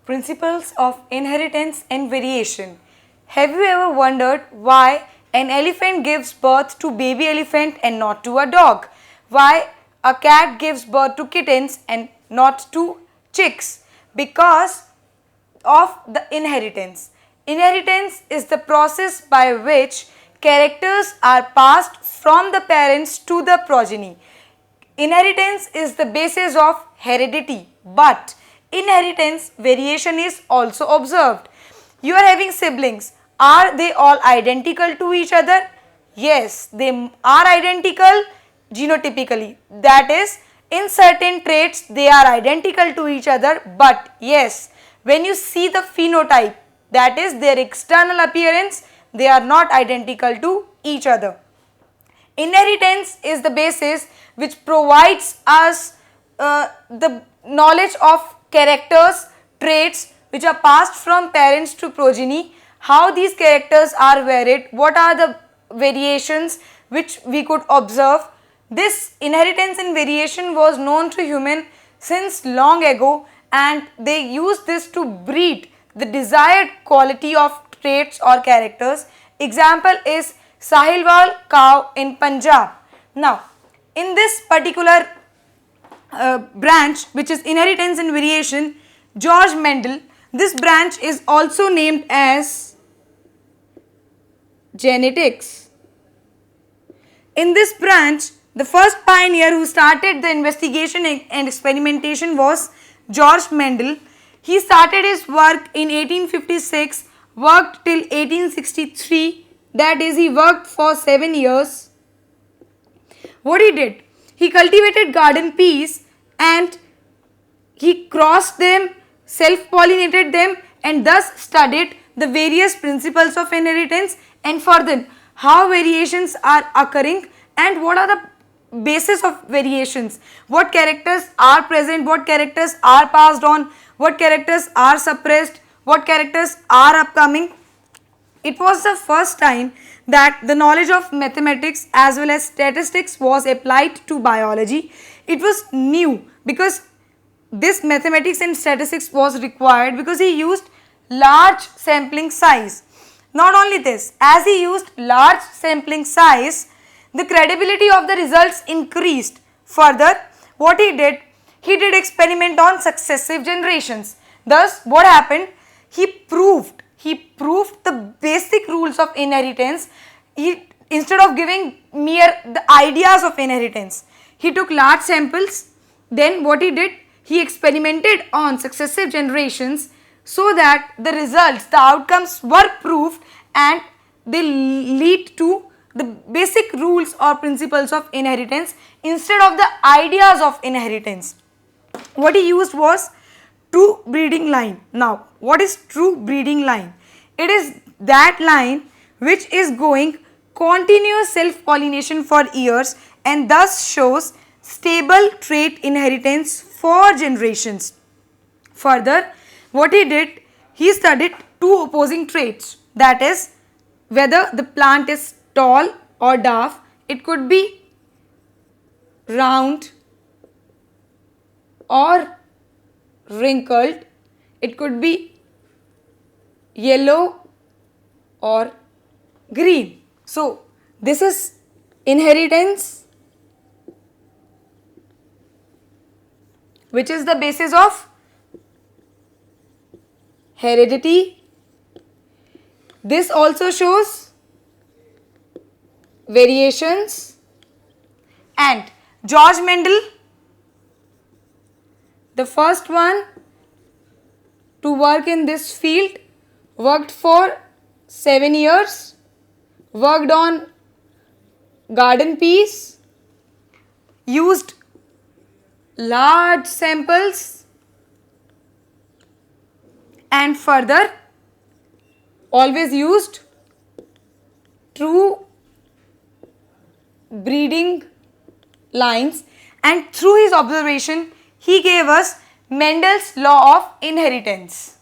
Principles of inheritance and variation. Have you ever wondered why an elephant gives birth to baby elephant and not to a dog? Why a cat gives birth to kittens and not to chicks? Because of the inheritance. Inheritance is the process by which characters are passed from the parents to the progeny. Inheritance is the basis of heredity, but inheritance variation is also observed. You are having siblings. Are they all identical to each other? Yes, they are identical genotypically. That is, in certain traits they are identical to each other, but yes, when you see the phenotype, that is their external appearance, they are not identical to each other. Inheritance is the basis which provides us the knowledge of characters, traits which are passed from parents to progeny, how these characters are varied, what are the variations which we could observe. This inheritance and variation was known to human since long ago, and they used this to breed the desired quality of traits or characters. Example is Sahilwal cow in Punjab. Now, in this particular branch, which is inheritance and variation, George Mendel, this branch is also named as genetics. In this branch, the first pioneer who started the investigation and experimentation was George Mendel. He started his work in 1856, worked till 1863. That is, he worked for 7 years. What he did? He cultivated garden peas and he crossed them, self-pollinated them, and thus studied the various principles of inheritance and further how variations are occurring and what are the basis of variations, what characters are present, what characters are passed on, what characters are suppressed, what characters are upcoming. It was the first time that the knowledge of mathematics as well as statistics was applied to biology. It was new because this mathematics and statistics was required because he used large sampling size. Not only this, as he used large sampling size, the credibility of the results increased. Further, what he did experiment on successive generations. Thus, what happened? He proved the basic rules of inheritance. Instead of giving mere the ideas of inheritance, he took large samples. Then what he did? He experimented on successive generations so that the results, the outcomes were proved and they lead to the basic rules or principles of inheritance instead of the ideas of inheritance. What he used was true breeding line. Now, what is true breeding line? It is that line which is going continuous self-pollination for years and thus shows stable trait inheritance for generations. Further, what he did, he studied two opposing traits, that is whether the plant is tall or dwarf, it could be round or wrinkled, it could be yellow or green. So, this is inheritance, which is the basis of heredity. This also shows variations, and George Mendel, the first one to work in this field, worked for 7 years, worked on garden peas, used large samples, and further always used true breeding lines, and through his observation he gave us Mendel's law of inheritance.